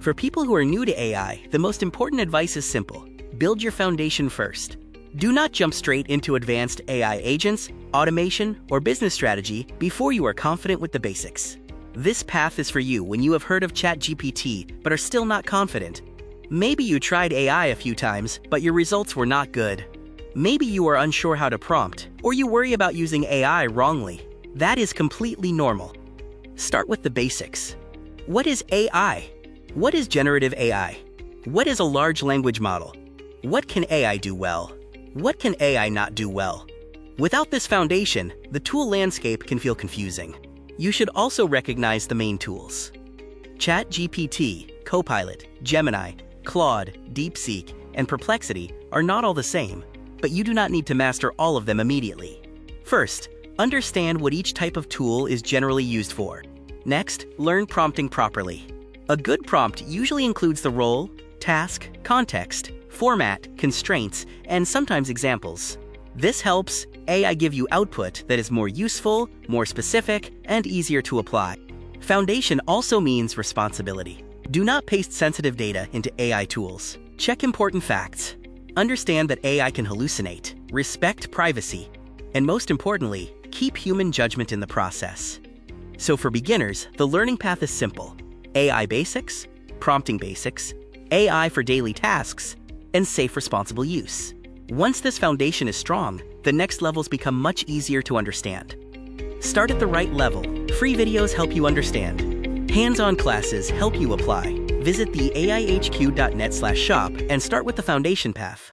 For people who are new to AI, the most important advice is simple. Build your foundation first. Do not jump straight into advanced AI agents, automation, or business strategy before you are confident with the basics. This path is for you when you have heard of ChatGPT but are still not confident. Maybe you tried AI a few times, but your results were not good. Maybe you are unsure how to prompt, or you worry about using AI wrongly. That is completely normal. Start with the basics. What is AI? What is generative AI? What is a large language model? What can AI do well? What can AI not do well? Without this foundation, the tool landscape can feel confusing. You should also recognize the main tools. ChatGPT, Copilot, Gemini, Claude, DeepSeek, and Perplexity are not all the same, but you do not need to master all of them immediately. First, understand what each type of tool is generally used for. Next, learn prompting properly. A good prompt usually includes the role, task, context, format, constraints, and sometimes examples. This helps AI give you output that is more useful, more specific, and easier to apply. Foundation also means responsibility. Do not paste sensitive data into AI tools. Check important facts. Understand that AI can hallucinate, respect privacy, and most importantly, keep human judgment in the process. So for beginners, the learning path is simple. AI basics, prompting basics, AI for daily tasks, and safe, responsible use. Once this foundation is strong, the next levels become much easier to understand. Start at the right level. Free videos help you understand. Hands-on classes help you apply. Visit the aihq.net/shop and start with the foundation path.